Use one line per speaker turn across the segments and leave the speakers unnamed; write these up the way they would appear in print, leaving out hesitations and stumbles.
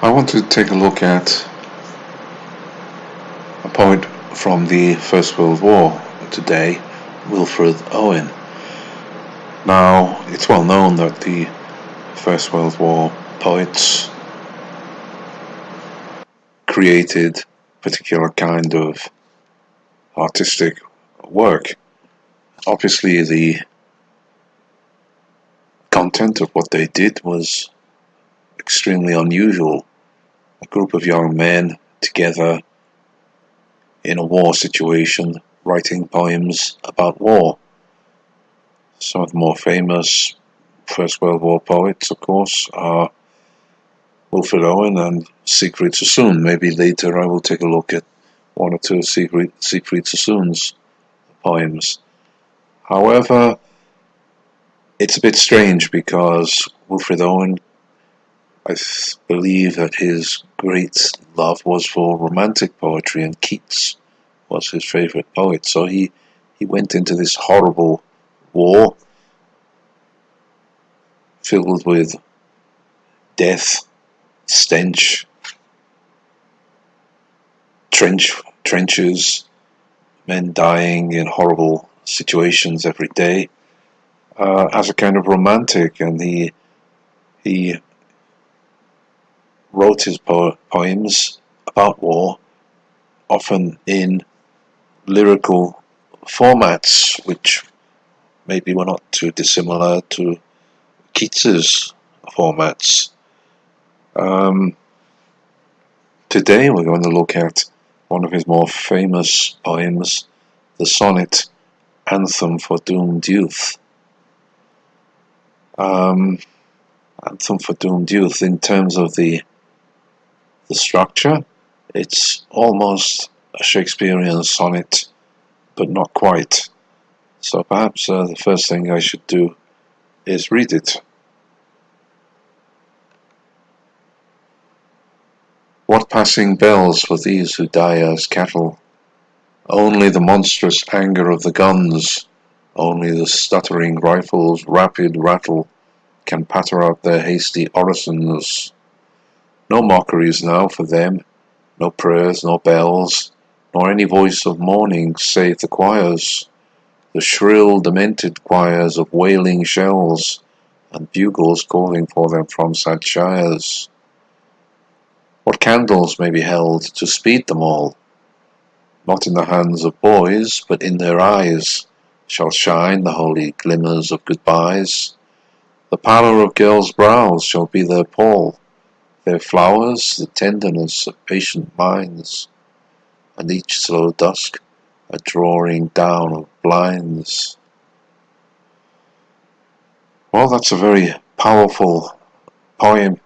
I want to take a look at a poet from the First World War today, Wilfred Owen. Now, it's well known that the First World War poets created a particular kind of artistic work. Obviously, the content of what they did was extremely unusual. A group of young men together in a war situation, writing poems about war. Some of the more famous First World War poets, of course, are Wilfred Owen and Siegfried Sassoon. Maybe later I will take a look at one or two of Siegfried Sassoon's poems. However, it's a bit strange because Wilfred Owen, I believe that his great love was for romantic poetry, and Keats was his favorite poet. So he went into this horrible war filled with death, stench, trenches, men dying in horrible situations every day, as a kind of romantic, and he wrote his poems about war, often in lyrical formats, which maybe were not too dissimilar to Keats's formats. Today we're going to look at one of his more famous poems, the sonnet "ANTHEM for Doomed Youth." "ANTHEM for Doomed Youth," in terms of the structure, it's almost a Shakespearean sonnet, but not quite. So perhaps the first thing I should do is read it. What passing bells for these who die as cattle? Only the monstrous anger of the guns, only the stuttering rifles' rapid rattle can patter out their hasty orisons. No mockeries now for them, no prayers, no bells, nor any voice of mourning save the choirs, the shrill, demented choirs of wailing shells, and bugles calling for them from sad shires. What candles may be held to speed them all? Not in the hands of boys, but in their eyes shall shine the holy glimmers of goodbyes. The pallor of girls' brows shall be their pall, their flowers the tenderness of patient minds, and each slow dusk a drawing down of blinds. Well, that's a very powerful poem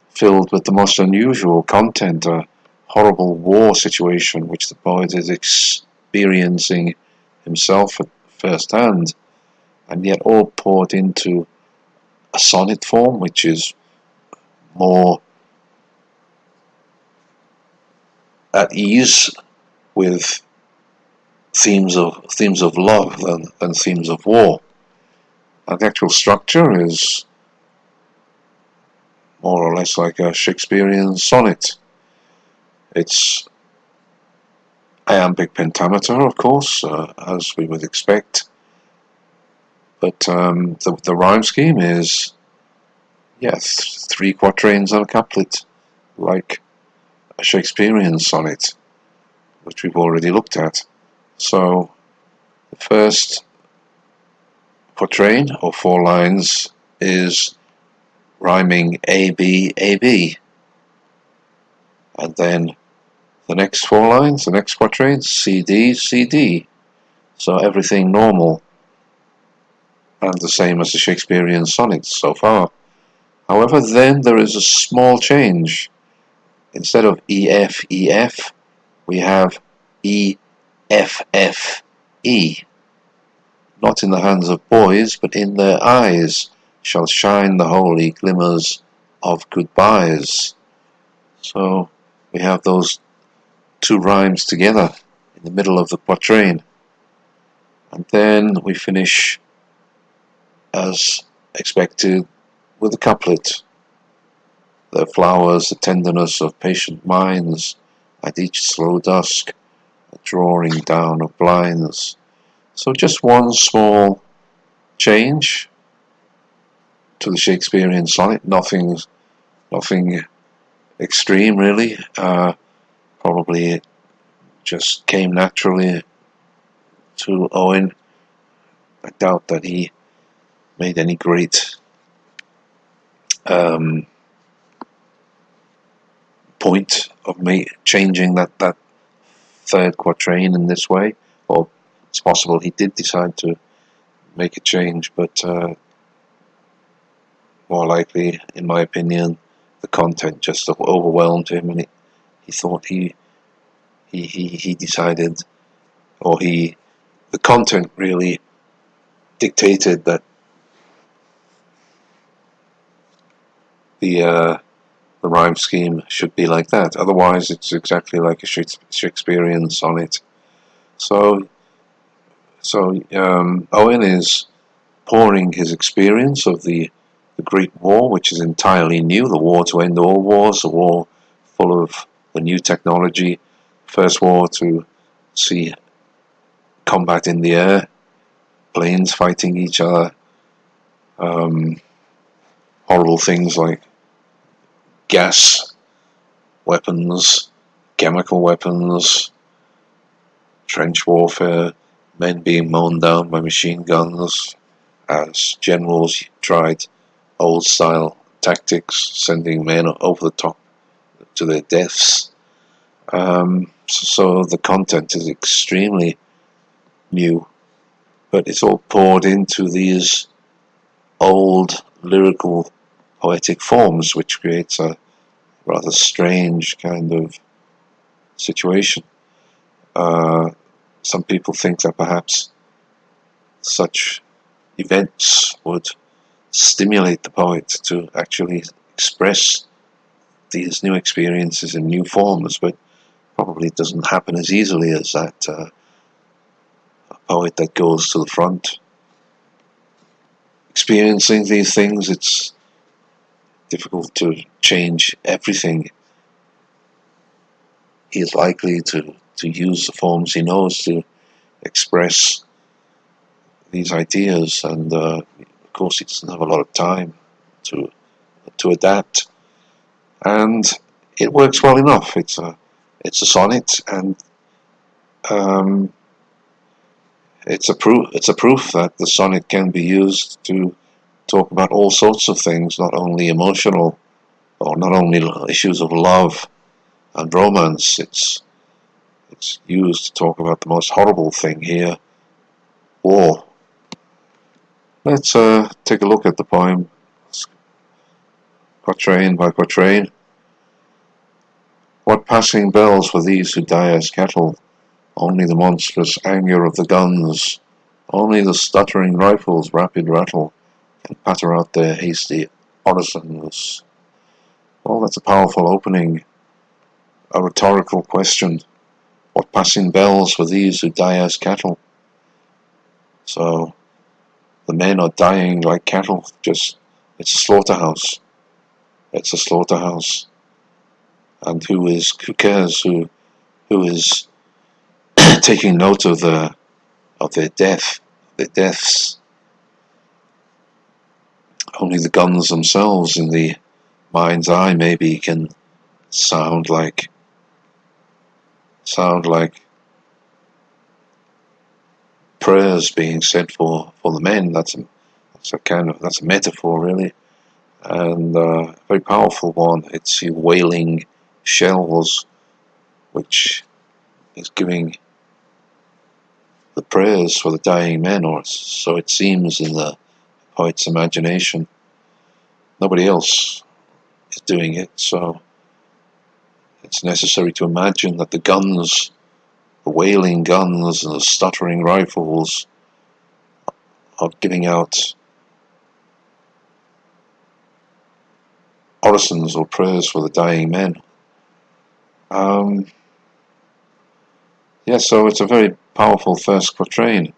filled with the most unusual content, a horrible war situation which the poet is experiencing himself at first hand, and yet all poured into a sonnet form, which is more at ease with themes of love than themes of war. And the actual structure is more or less like a Shakespearean sonnet. It's iambic pentameter, of course, as we would expect, but the rhyme scheme is, yes, 3 quatrains and a couplet, like a Shakespearean sonnet, which we've already looked at. So the first quatrain, or 4 lines, is rhyming A-B, A-B. And then the next 4 lines, the next quatrain, C-D, C-D. So everything normal, and the same as the Shakespearean sonnets so far. However, then there is a small change. Instead of E-F, E-F, we have E-F-F, E. Not in the hands of boys, but in their eyes shall shine the holy glimmers of goodbyes. So we have those 2 rhymes together in the middle of the quatrain. And then we finish, as expected, with a couplet. Their flowers, the tenderness of patient minds, at each slow dusk, a drawing down of blinds. So just one small change to the Shakespearean sonnet, nothing extreme really. Probably it just came naturally to Owen. I doubt that he made any great point of changing that third quatrain in this way, or it's possible he did decide to make a change, but more likely, in my opinion, the content just overwhelmed him, and he thought he decided, or the content really dictated that the rhyme scheme should be like that. Otherwise, it's exactly like a Shakespearean sonnet. So Owen is pouring his experience of the Great War, which is entirely new, the war to end all wars, a war full of the new technology, first war to see combat in the air, planes fighting each other, horrible things like gas weapons, chemical weapons, trench warfare, men being mown down by machine guns as generals tried old-style tactics, sending men over the top to their deaths. So the content is extremely new, but it's all poured into these old lyrical poetic forms, which creates a rather strange kind of situation. Some people think that perhaps such events would stimulate the poet to actually express these new experiences in new forms, but probably it doesn't happen as easily as that. A poet that goes to the front experiencing these things, it's difficult to change everything. He is likely to use the forms he knows to express these ideas, and of course he doesn't have a lot of time to adapt, and it works well enough. It's a sonnet, and it's a proof that the sonnet can be used to talk about all sorts of things, not only emotional, or not only issues of love and romance. It's used to talk about the most horrible thing here, war. Let's take a look at the poem, quatrain by quatrain. What passing bells were these who die as cattle? Only the monstrous anger of the guns, only the stuttering rifles' rapid rattle can patter out their hasty orisons. Well, that's a powerful opening, a rhetorical question. What passing bells were these who die as cattle? So the men are dying like cattle. It's a slaughterhouse. It's a slaughterhouse. And who cares who is taking note of their deaths? Only the guns themselves in the mind's eye maybe can sound like prayers being said for the men. That's a metaphor really, and a very powerful one. It's the wailing shells which is giving the prayers for the dying men, or so it seems in the poet's imagination. Nobody else is doing it, so it's necessary to imagine that the guns, the wailing guns and the stuttering rifles are giving out orisons or prayers for the dying men. So it's a very powerful first quatrain.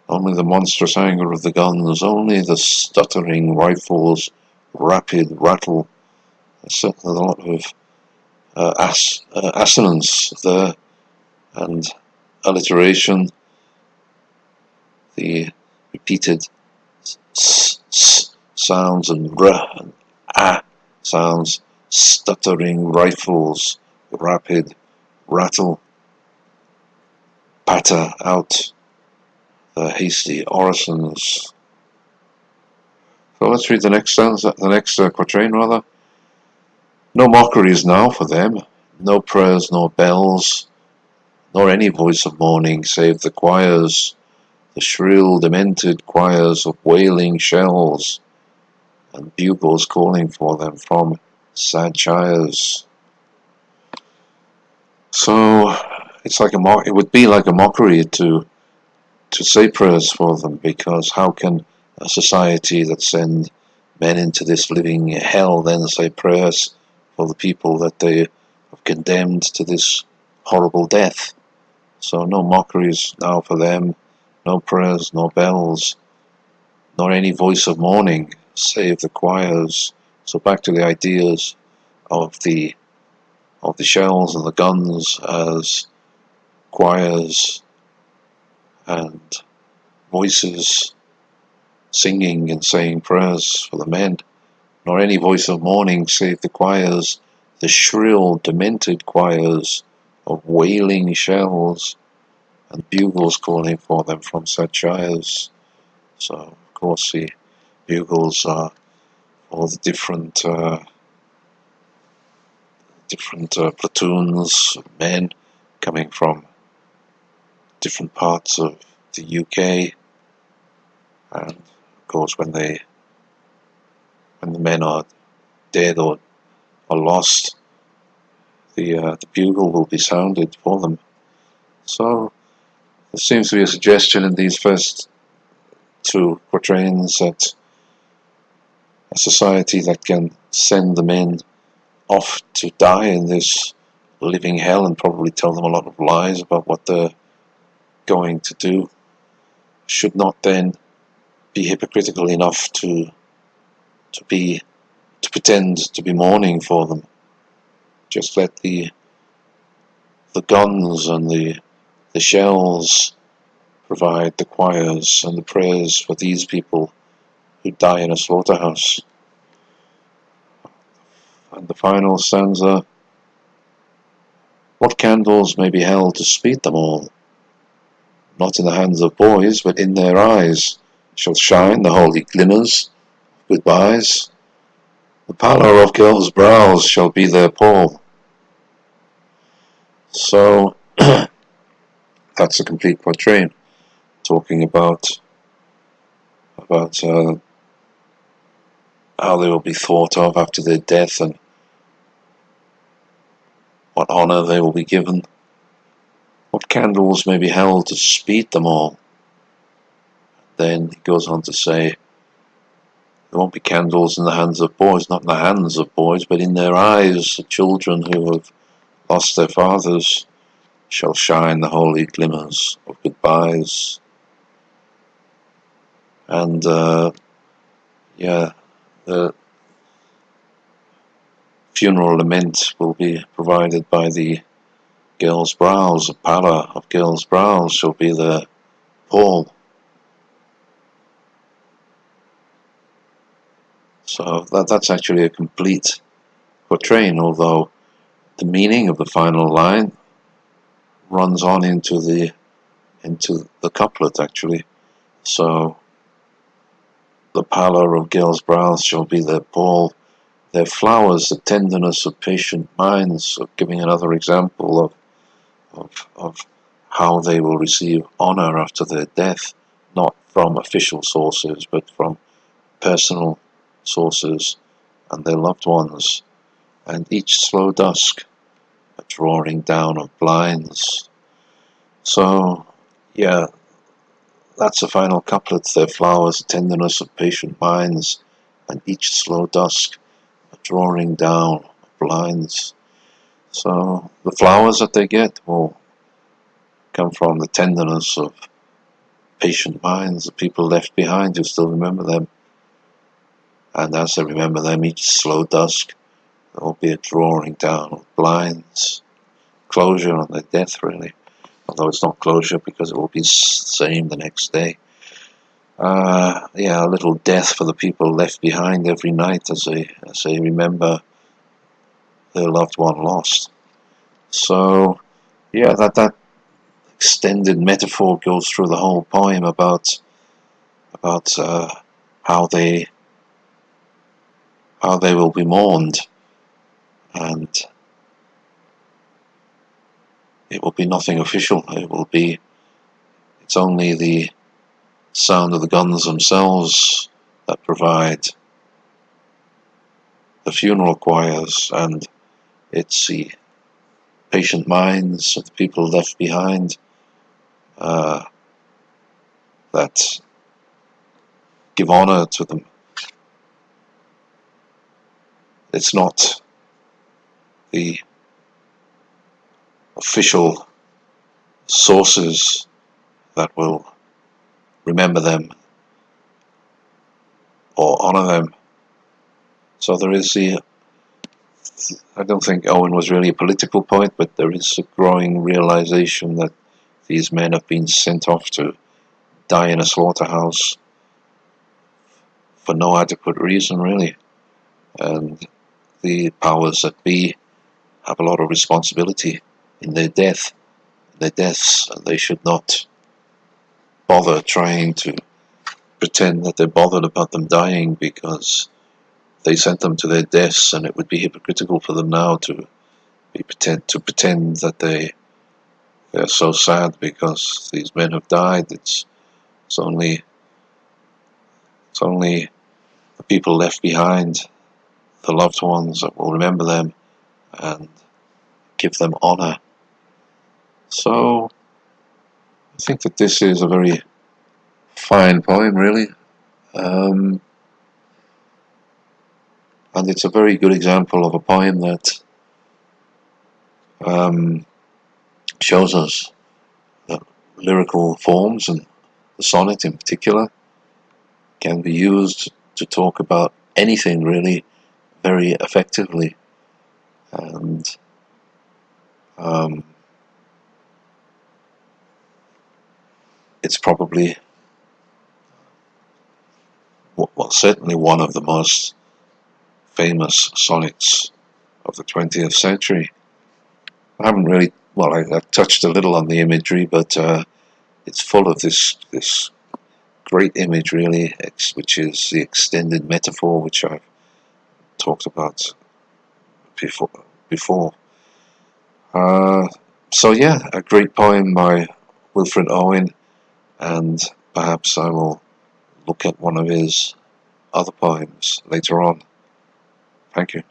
Only the monstrous anger of the guns, only the stuttering rifles' rapid rattle So there's a lot of assonance there, and alliteration, the repeated s sounds and r and a sounds, stuttering rifles, rapid rattle, patter out the hasty orisons. So let's read the next stanza, the next quatrain rather. No mockeries now for them, no prayers nor bells, nor any voice of mourning save the choirs, the shrill demented choirs of wailing shells, and bugles calling for them from sad shires. So it's like it would be like a mockery to say prayers for them, because how can a society that send men into this living hell then say prayers for the people that they have condemned to this horrible death? So no mockeries now for them, no prayers, nor bells, nor any voice of mourning, save the choirs. So back to the ideas of the shells and the guns as choirs and voices singing and saying prayers for the men, nor any voice of mourning save the choirs, the shrill, demented choirs of wailing shells, and bugles calling for them from sad shires. So, of course, the bugles are all the different platoons of men coming from different parts of the UK, and of course when the men are dead or lost, the bugle will be sounded for them. So there seems to be a suggestion in these first two quatrains that a society that can send the men off to die in this living hell and probably tell them a lot of lies about what they're going to do should not then be hypocritical enough to pretend to be mourning for them. Just let the guns and the shells provide the choirs and the prayers for these people who die in a slaughterhouse. And the final stanza: what candles may be held to speed them all? Not in the hands of boys, but in their eyes shall shine the holy glimmers of goodbyes. The pallor of girls' brows shall be their pall. So that's a complete quatrain talking about how they will be thought of after their death and what honour they will be given. What candles may be held to speed them all? Then he goes on to say, there won't be candles in the hands of boys, not in the hands of boys, but in their eyes. The children who have lost their fathers shall shine the holy glimmers of goodbyes. And the funeral lament will be provided by the girls' brows. The pallor of girls' brows shall be their pall. So that's actually a complete quatrain, although the meaning of the final line runs on into the couplet actually. So the pallor of girls' brows shall be their pall, their flowers the tenderness of patient minds, of giving another example of how they will receive honour after their death, not from official sources but from personal sources and their loved ones, and each slow dusk a drawing down of blinds. So yeah, that's the final couplet. Their flowers, tenderness of patient minds, and each slow dusk a drawing down of blinds. So the flowers that they get will come from the tenderness of patient minds, the people left behind who still remember them. And as they remember them, each slow dusk There will be a drawing down of blinds, closure on their death, really. Although it's not closure because it will be the same the next day. Yeah, a little death for the people left behind every night as they remember their loved one lost. So, yeah, that extended metaphor goes through the whole poem about how they will be mourned, and it will be nothing official. It's only the sound of the guns themselves that provide the funeral choirs, and it's the patient minds of the people left behind that give honor to them. It's not the official sources that will remember them or honor them. So there is I don't think Owen was really a political poet, but there is a growing realization that these men have been sent off to die in a slaughterhouse for no adequate reason, really. And the powers that be have a lot of responsibility in their deaths, and they should not bother trying to pretend that they're bothered about them dying, because they sent them to their deaths, and it would be hypocritical for them now to pretend that they're so sad because these men have died. It's only the people left behind, the loved ones, that will remember them and give them honor. So I think that this is a very fine poem, really, and it's a very good example of a poem that shows us that lyrical forms, and the sonnet in particular, can be used to talk about anything, really, very effectively. And it's probably, well, certainly one of the most famous sonnets of the 20th century. I haven't really, well, I've touched a little on the imagery, but it's full of this great image, really, which is the extended metaphor, which I've talked about before. So yeah, a great poem by Wilfred Owen, and perhaps I will look at one of his other poems later on. Thank you.